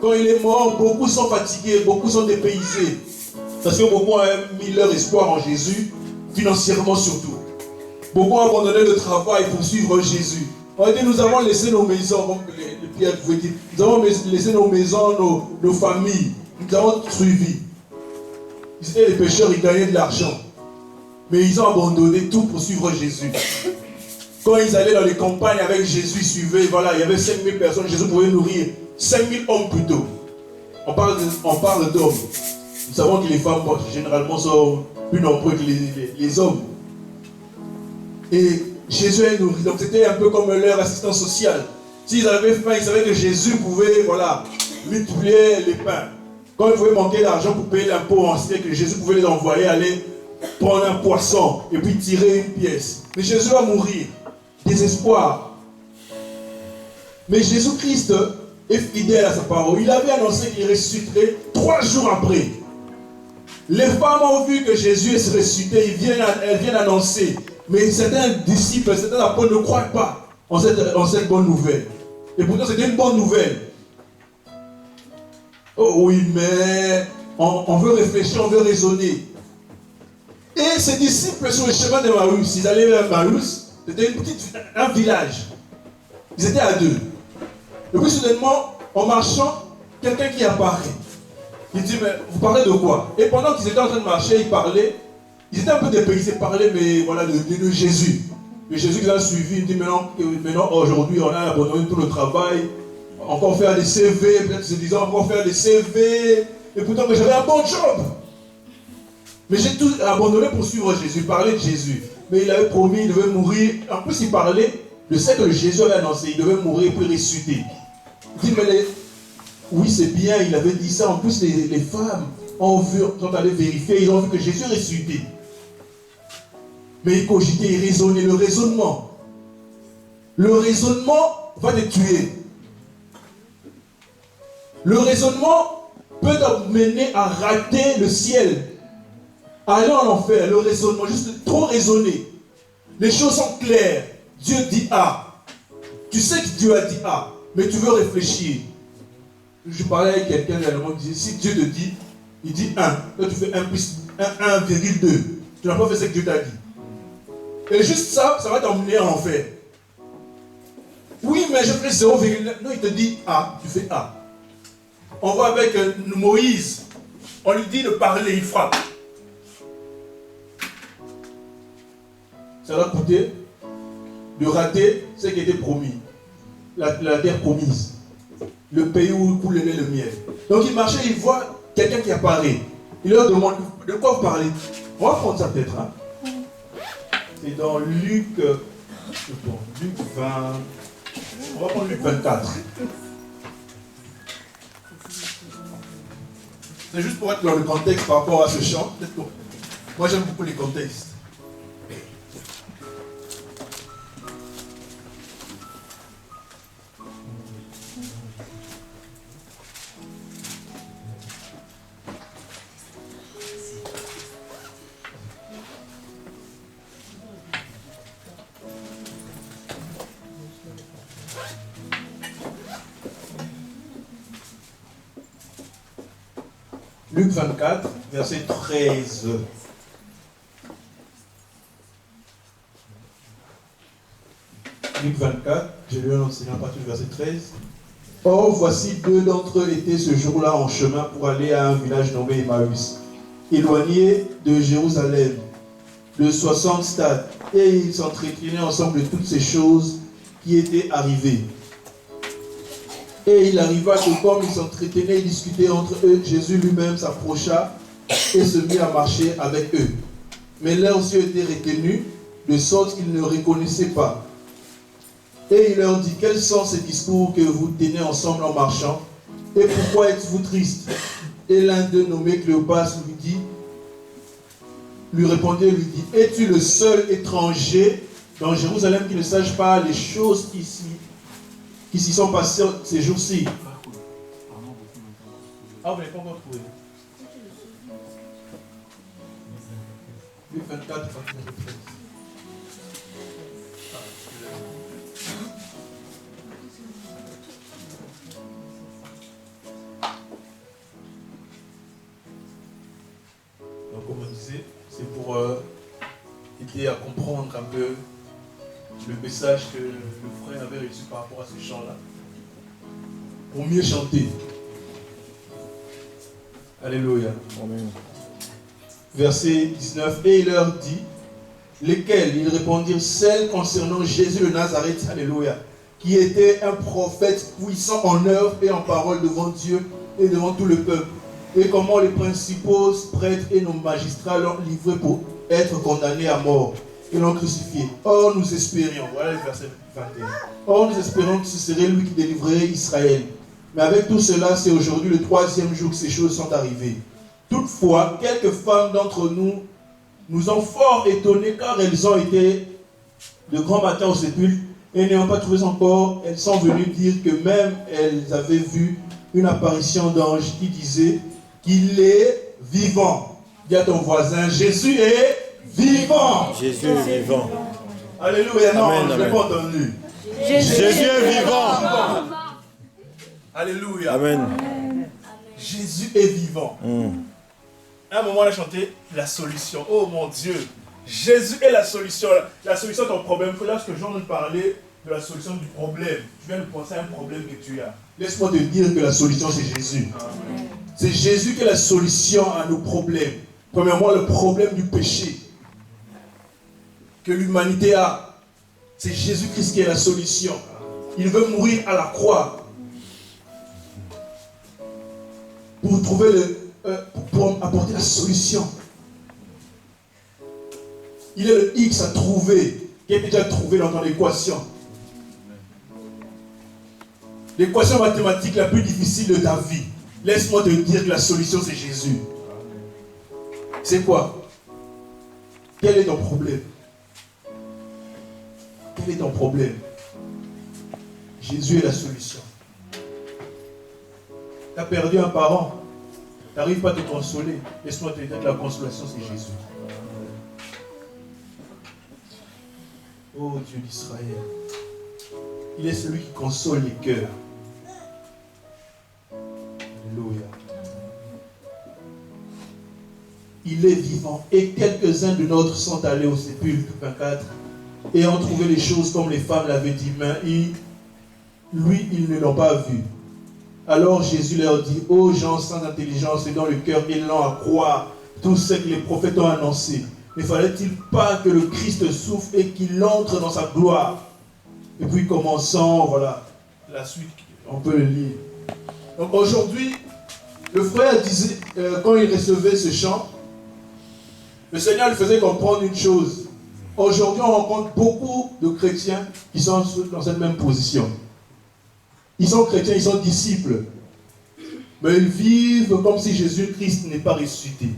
Quand il est mort, beaucoup sont fatigués, beaucoup sont dépaysés. Parce que beaucoup ont mis leur espoir en Jésus, financièrement surtout. Beaucoup ont abandonné le travail pour suivre Jésus. On a dit, nous avons laissé nos maisons, comme les Pierre pouvait dire, nous avons laissé nos maisons, nos familles, nous avons suivi. Ils étaient des pécheurs, ils gagnaient de l'argent. Mais ils ont abandonné tout pour suivre Jésus. Quand ils allaient dans les campagnes avec Jésus, ils suivaient, voilà, il y avait 5000 personnes, Jésus pouvait nourrir 5000 hommes plutôt. On parle d'hommes. Nous savons que les femmes, généralement, sont plus nombreux que les hommes. Et Jésus est nourri. Donc c'était un peu comme leur assistant social. S'ils avaient faim, ils savaient que Jésus pouvait, voilà, multiplier les pains. Quand ils pouvaient manquer d'argent pour payer l'impôt, on sait que Jésus pouvait les envoyer aller prendre un poisson et puis tirer une pièce. Mais Jésus va mourir. Désespoir. Mais Jésus-Christ est fidèle à sa parole. Il avait annoncé qu'il ressusciterait 3 jours après. Les femmes ont vu que Jésus est ressuscité. Elles viennent annoncer. Mais certains disciples, certains apôtres ne croient pas en cette bonne nouvelle. Et pourtant, c'était une bonne nouvelle. Oh oui, mais on veut réfléchir, on veut raisonner. Et ces disciples sur le chemin de Emmaüs, ils allaient vers Emmaüs, c'était un village. Ils étaient à 2. Et puis soudainement, en marchant, quelqu'un qui apparaît. Il dit, mais vous parlez de quoi? Et pendant qu'ils étaient en train de marcher, ils parlaient. Ils étaient un peu dépaysés, ils parlaient, mais voilà, de Jésus. Et Jésus qui a suivi, il dit, maintenant aujourd'hui, on a abandonné tout le travail. Encore faire des CV, peut-être se disant, encore faire des CV. Et pourtant, mais j'avais un bon job. Mais j'ai tout abandonné pour suivre Jésus, parler de Jésus. Mais il avait promis, il devait mourir. En plus, il parlait de ce que Jésus avait annoncé. Il devait mourir puis ressusciter. Il dit, mais oui, c'est bien, il avait dit ça. En plus, les femmes sont allées vérifier, ils ont vu que Jésus est ressuscité. Mais il cogitait, il raisonnait, le raisonnement. Le raisonnement va te tuer. Le raisonnement peut t'amener à rater le ciel. Aller en enfer, le raisonnement, juste trop raisonner. Les choses sont claires. Dieu dit A. Tu sais que Dieu a dit A, mais tu veux réfléchir. Je parlais avec quelqu'un dernièrement qui disait, si Dieu te dit, il dit 1. Là tu fais 1 plus 1,2. Tu n'as pas fait ce que Dieu t'a dit. Et juste ça, ça va t'emmener en enfer. Oui, mais je fais 0,9. Non, il te dit A, tu fais A. On va avec Moïse. On lui dit de parler, il frappe. Ça va coûter de rater ce qui était promis. La terre promise. Le pays où coule le lait et le miel. Donc il marchait, il voit quelqu'un qui apparaît. Il leur demande, de quoi vous parlez? On va prendre ça peut-être. Hein? C'est dans Luc 20. On va prendre Luc 24. C'est juste pour être dans le contexte par rapport à ce chant. Moi j'aime beaucoup les contextes. Luc 24, verset 13. Luc 24, je vais l'enseigner à partir du verset 13. Or, voici 2 d'entre eux étaient ce jour-là en chemin pour aller à un village nommé Emmaüs, éloigné de Jérusalem, de 60 stades, et ils s'entretenaient ensemble de toutes ces choses qui étaient arrivées. Et il arriva que comme ils s'entretenaient et discutaient entre eux, Jésus lui-même s'approcha et se mit à marcher avec eux. Mais leurs yeux étaient retenus, de sorte qu'ils ne reconnaissaient pas. Et il leur dit, quels sont ces discours que vous tenez ensemble en marchant? Et pourquoi êtes-vous tristes? Et l'un d'eux, nommé Cléopas, lui répondait, lui dit, es-tu le seul étranger dans Jérusalem qui ne sache pas les choses qui s'y sont passées ces jours-ci? Ah, vous n'avez pas encore trouvé. Luc 24, verset 13. baptisé. C'est pour aider à comprendre un peu le message que le frère avait reçu par rapport à ce chant-là. Pour mieux chanter. Alléluia. Amen. Verset 19. Et il leur dit, lesquels? Ils répondirent, celles concernant Jésus de Nazareth. Alléluia. Qui était un prophète puissant en œuvre et en parole devant Dieu et devant tout le peuple. Et comment les principaux prêtres et nos magistrats l'ont livré pour être condamnés à mort et l'ont crucifié. Or nous espérions, voilà le verset 21. Or nous espérions que ce serait lui qui délivrerait Israël. Mais avec tout cela, c'est aujourd'hui le 3e jour que ces choses sont arrivées. Toutefois, quelques femmes d'entre nous nous ont fort étonnés car elles ont été de grand matin au sépulcre et n'ayant pas trouvé son corps, elles sont venues dire que même elles avaient vu une apparition d'ange qui disait qu'il est vivant. Dis à ton voisin, Jésus est vivant. Jésus est vivant. Alléluia. Non, amen, je ne l'ai pas entendu. Jésus est vivant. Alléluia. Amen. Jésus est vivant. À un moment, on a chanté la solution. Oh mon Dieu. Jésus est la solution. La solution de ton problème. Lorsque Jean nous parlait de la solution du problème, tu viens de penser à un problème que tu as. Laisse-moi te dire que la solution, c'est Jésus. C'est Jésus qui est la solution à nos problèmes. Premièrement, le problème du péché que l'humanité a. C'est Jésus-Christ qui est la solution. Il veut mourir à la croix pour trouver pour apporter la solution. Il est le X à trouver, qui est déjà trouvé dans ton équation. L'équation mathématique la plus difficile de ta vie. Laisse-moi te dire que la solution c'est Jésus. C'est quoi? Quel est ton problème? Quel est ton problème? Jésus est la solution. Tu as perdu un parent. Tu n'arrives pas à te consoler. Laisse-moi te dire que la consolation c'est Jésus. Oh Dieu d'Israël. Il est celui qui console les cœurs. Alléluia. Il est vivant. Et quelques-uns de nôtres sont allés au sépulcre, 24, et ont trouvé les choses comme les femmes l'avaient dit, mais lui, ils ne l'ont pas vu. Alors Jésus leur dit, ô gens sans intelligence et dont le cœur est lent à croire tout ce que les prophètes ont annoncé, ne fallait-il pas que le Christ souffre et qu'il entre dans sa gloire? Et puis commençons, voilà, la suite, on peut le lire. Donc aujourd'hui, le frère disait, quand il recevait ce chant, le Seigneur lui faisait comprendre une chose. Aujourd'hui, on rencontre beaucoup de chrétiens qui sont dans cette même position. Ils sont chrétiens, ils sont disciples. Mais ils vivent comme si Jésus-Christ n'est pas ressuscité.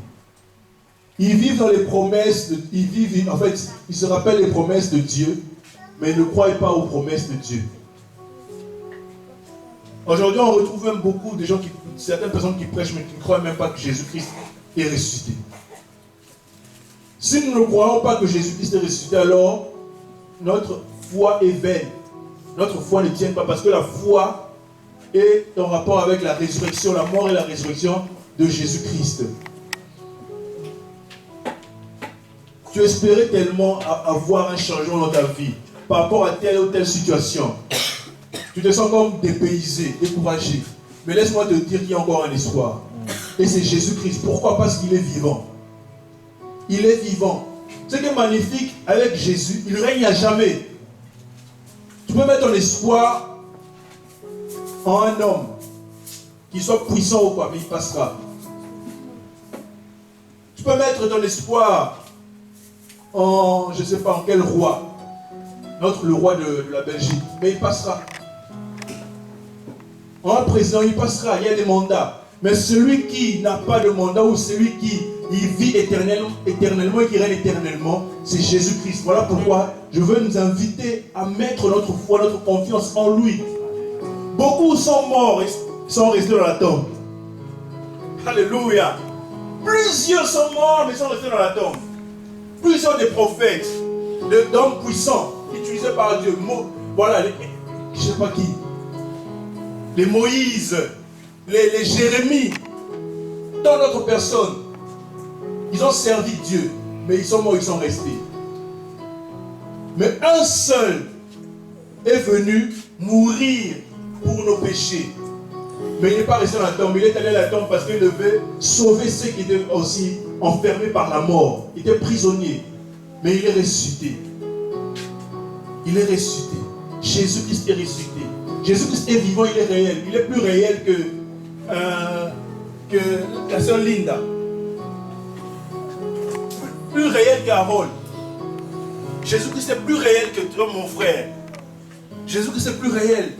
Ils vivent dans les promesses, ils se rappellent les promesses de Dieu, mais ils ne croient pas aux promesses de Dieu. Aujourd'hui, on retrouve même beaucoup de gens, certaines personnes qui prêchent, mais qui ne croient même pas que Jésus-Christ est ressuscité. Si nous ne croyons pas que Jésus-Christ est ressuscité, alors notre foi est vaine. Notre foi ne tient pas parce que la foi est en rapport avec la résurrection, la mort et la résurrection de Jésus-Christ. Tu espérais tellement avoir un changement dans ta vie par rapport à telle ou telle situation. Tu te sens comme dépaysé, découragé. Mais laisse-moi te dire qu'il y a encore un espoir. Et c'est Jésus-Christ. Pourquoi? Parce qu'il est vivant. Il est vivant. Ce qui est magnifique avec Jésus, il règne à jamais. Tu peux mettre ton espoir en un homme qui soit puissant ou pas, mais il passera. Tu peux mettre ton espoir en, je ne sais pas en quel roi, le roi de la Belgique, mais il passera. En un président, il passera, il y a des mandats. Mais celui qui n'a pas de mandat ou celui qui vit éternellement et qui règne éternellement, c'est Jésus-Christ. Voilà pourquoi je veux nous inviter à mettre notre foi, notre confiance en lui. Beaucoup sont morts et sont restés dans la tombe. Alléluia. Plusieurs sont morts mais sont restés dans la tombe. Plusieurs des prophètes, d'hommes puissants, utilisés par Dieu. Voilà, je ne sais pas qui. Les Moïse, les Jérémie, dans notre personne, Ils ont servi Dieu, mais ils sont morts, ils sont restés. Mais un seul est venu mourir pour nos péchés. Mais il n'est pas resté dans la tombe, il est allé à la tombe parce qu'il devait sauver ceux qui étaient aussi enfermés par la mort. Il était prisonnier, mais il est ressuscité. Il est ressuscité. Jésus-Christ est ressuscité. Jésus-Christ est vivant, il est réel. Il est plus réel que la sœur Linda. Plus réel qu'Harold. Jésus-Christ est plus réel que toi, mon frère. Jésus-Christ est plus réel.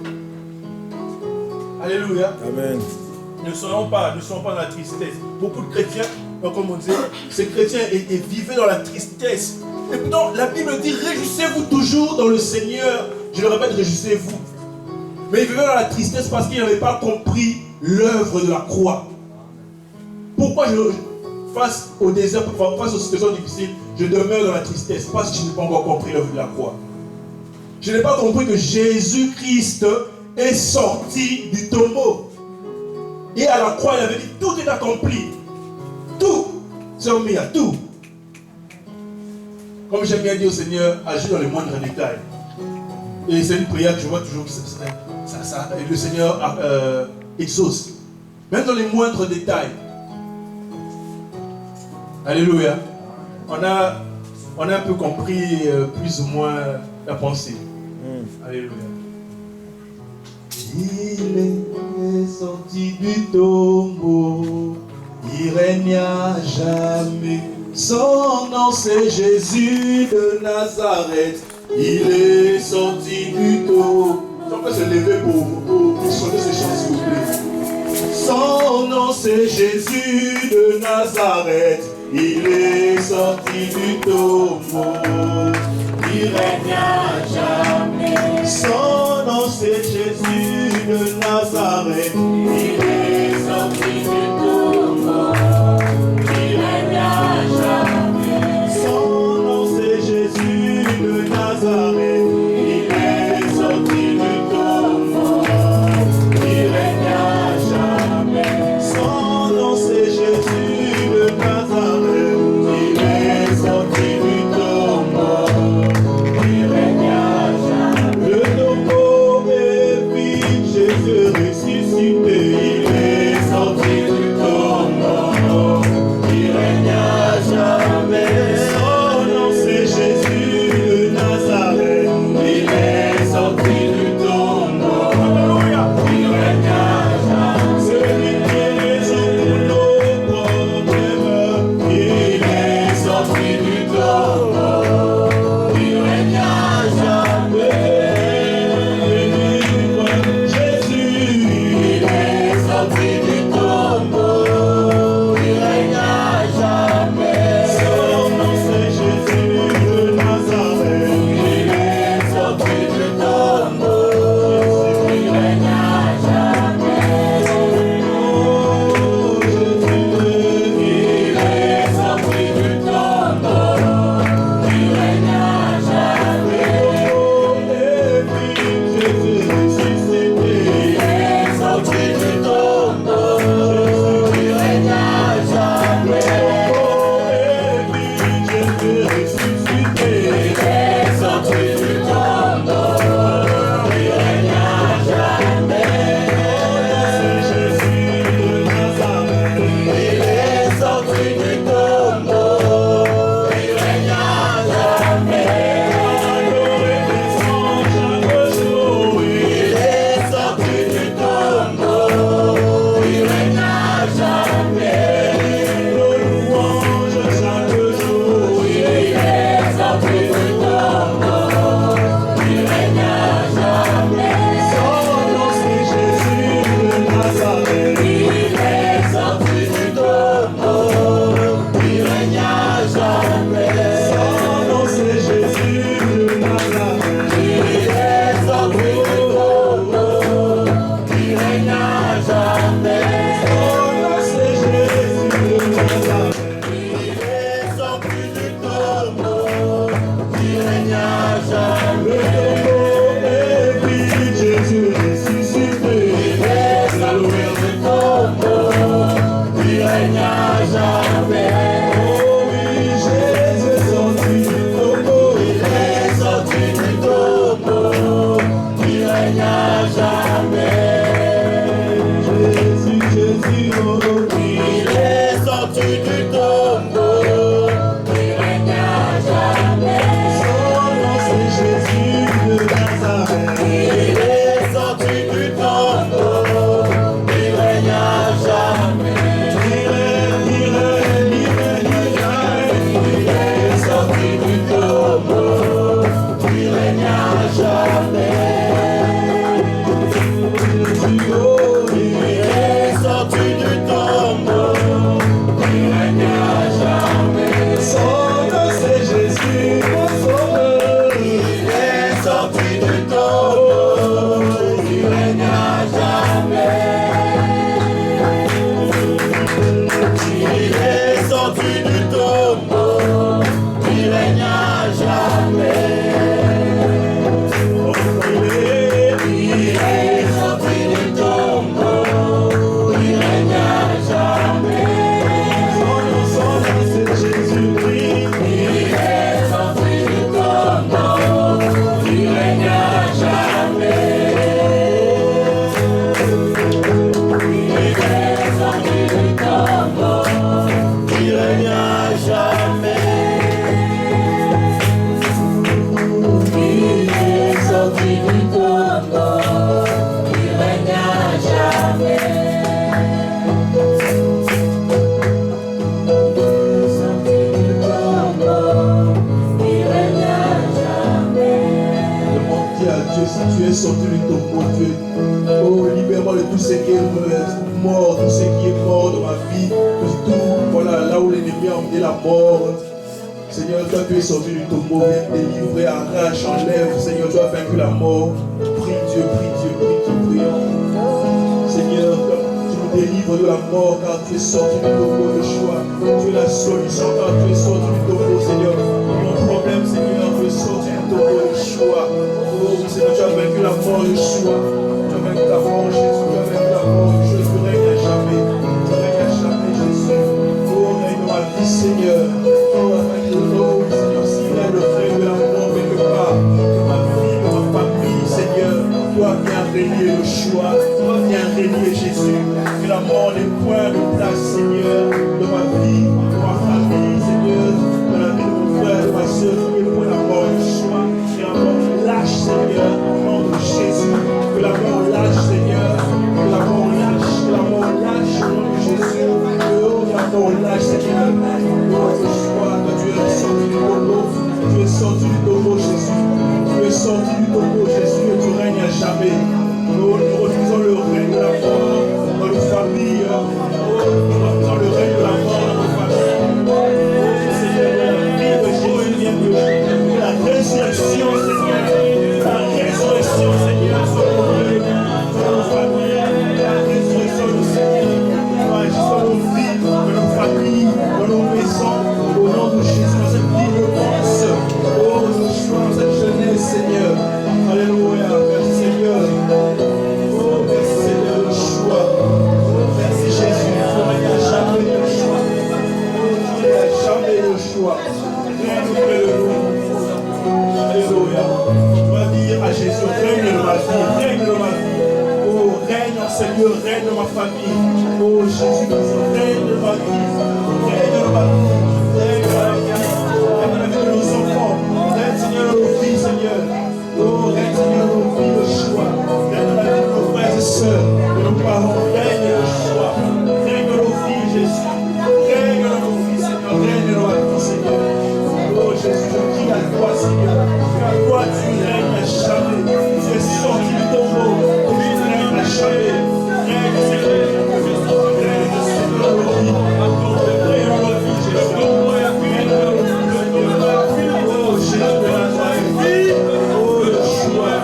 Alléluia. Amen. Ne soyons pas dans la tristesse. Beaucoup de chrétiens, comme on disait, ces chrétiens vivaient dans la tristesse. Et pourtant, la Bible dit, réjouissez-vous toujours dans le Seigneur. Je le répète, réjouissez-vous. Mais ils vivaient dans la tristesse parce qu'ils n'avaient pas compris l'œuvre de la croix. Pourquoi face au désert, face aux situations difficiles, je demeure dans la tristesse? Parce que je n'ai pas encore compris l'œuvre de la croix. Je n'ai pas compris que Jésus-Christ est sorti du tombeau. Et à la croix, il avait dit, tout est accompli. Tout. C'est au milieu, tout. Comme j'aime bien dire au Seigneur, agis dans les moindres détails. Et c'est une prière que je vois toujours que le Seigneur exauce. Même dans les moindres détails. Alléluia. On a un peu compris plus ou moins la pensée. Alléluia. Il est sorti du tombeau, il régna jamais. Son nom c'est Jésus de Nazareth. Il est sorti du tombeau. On peut se lever pour chanter ces chants s'il vous plaît. Son nom c'est Jésus de Nazareth. Il est sorti du tombeau. Il régna jamais. Son nom c'est Jésus de Nazareth. Il est sorti du tombeau. Il régna jamais. Son nom c'est Jésus de Nazareth. Il est sorti du tombeau. Il régna jamais. Son nom c'est Jésus de Nazareth. Il est sorti du tombeau. Le tombeau est vide, Jésus ressuscité. est sorti du tombeau, Dieu. Oh, libère-moi de tout ce qui est mort, tout ce qui est mort dans ma vie, de tout, voilà, là où l'ennemi a emmené la mort. Seigneur, toi tu es sorti du tombeau, viens délivrer, arrache, enlève. Seigneur, tu as vaincu la mort. Prie Dieu, prie Dieu, prie Dieu, prions. Seigneur, tu nous délivres de la mort car tu es sorti du tombeau de choix. Tu es la solution car tu es sorti du tombeau, Seigneur. Mon problème, Seigneur, tu es sorti du tombeau de choix. Oh oui, Seigneur, tu as vaincu la mort de choix. Tu as vaincu la mort, Jésus, tu as vaincu la mort de choix. Tu règnes à jamais. Tu règnes à jamais, Jésus. Oh, règne dans ma vie, Seigneur. Oh, Seigneur, s'il y a le règne de la mort quelque part, de ma vie, de ma famille, Seigneur, toi viens régner le choix, toi viens régner Jésus, que la mort n'ait point de place, Seigneur, de ma vie, de ma famille, Seigneur, de la vie de mon frère, de ma soeur, qu'il n'y ait point la mort de choix, que la mort lâche, Seigneur, au nom de Jésus, que la mort lâche, Seigneur, que la mort lâche, que la mort lâche, au nom de Jésus, que la mort lâche, Seigneur, oh, ce choix, que tu es sorti du tombeau, tu es sorti du tombeau, Jésus, tu es sorti du tombeau, Jésus, et tu règnes à jamais. Nous refusons le règne de la mort dans nos familles, nous refusons le règne de la mort dans nos familles. Oh, Seigneur, la vie de Jésus vient de la résurrection, Seigneur, la résurrection, Seigneur, sur nos familles, la résurrection du Seigneur, dans nos vies, dans nos familles, dans nos maisons, au nom de Jésus, dans cette vie de pense, oh, nos choix, dans cette jeunesse, Seigneur. Alléluia, merci Seigneur. Oh, merci Seigneur, le choix. Oh, merci Jésus, tu n'as jamais le choix. Oh, tu n'as jamais le choix. Règne auprès de nous. Alléluia. Tu vas dire à Jésus, règne dans ma vie, règne dans ma vie. Oh, règne en Seigneur, règne dans ma famille. Oh, Jésus, règne dans ma vie. Règne dans ma vie. Règne dans la vie. Règne dans la vie de nos enfants. Règne, Seigneur, dans nos vies, Seigneur. Oh, règne, Seigneur, dans nos vies, le choix. Règne dans la vie de nos frères et sœurs, de nos parents. Règne le choix. Règne dans nos vies, Jésus. Règne dans nos vies, Seigneur. Règne dans ma vie, Seigneur. Oh, Jésus, je prie à toi, Seigneur. À toi, tu règnes à jamais. Tu es sorti du tombeau. Tu règnes à jamais. Règne, Seigneur. Règne, Seigneur, dans nos vies. Règne dans nos vies, Jésus. Règne dans nos vies. Oh, Jésus de Nazareth. Oh, le choix.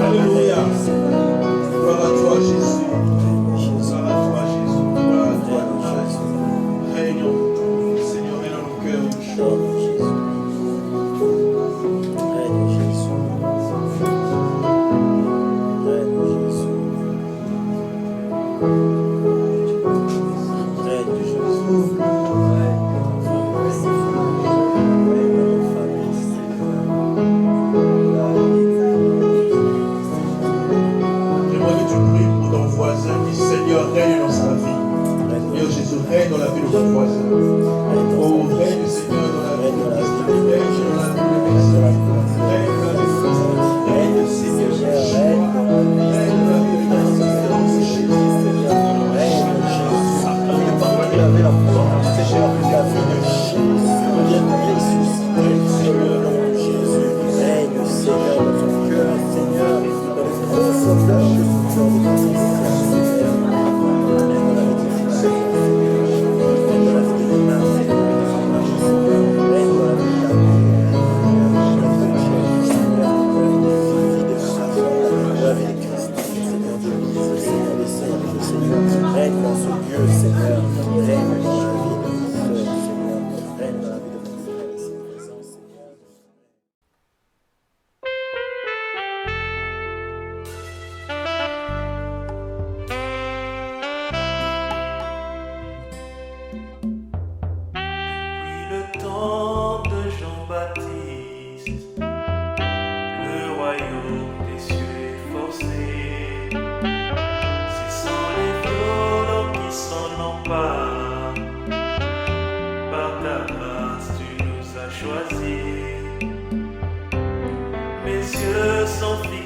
Alléluia. Gloire à toi, Jésus. Gloire à toi, Jésus. Gloire à toi, Jésus. Règne en nous, Seigneur, règne dans nos cœurs. J'aimerais que tu pries pour ton voisin. Dis, Seigneur, règne dans sa vie. Seigneur Jésus, règne dans la vie de mon voisin. Oh, règne, Seigneur, dans la vie de mon voisin. Règne dans la vie de mes voisins. Règne dans la vie de mes voisins. Règne, Seigneur, Jésus. Règne dans la vie de mes voisins. choisi. Mes yeux sont fixés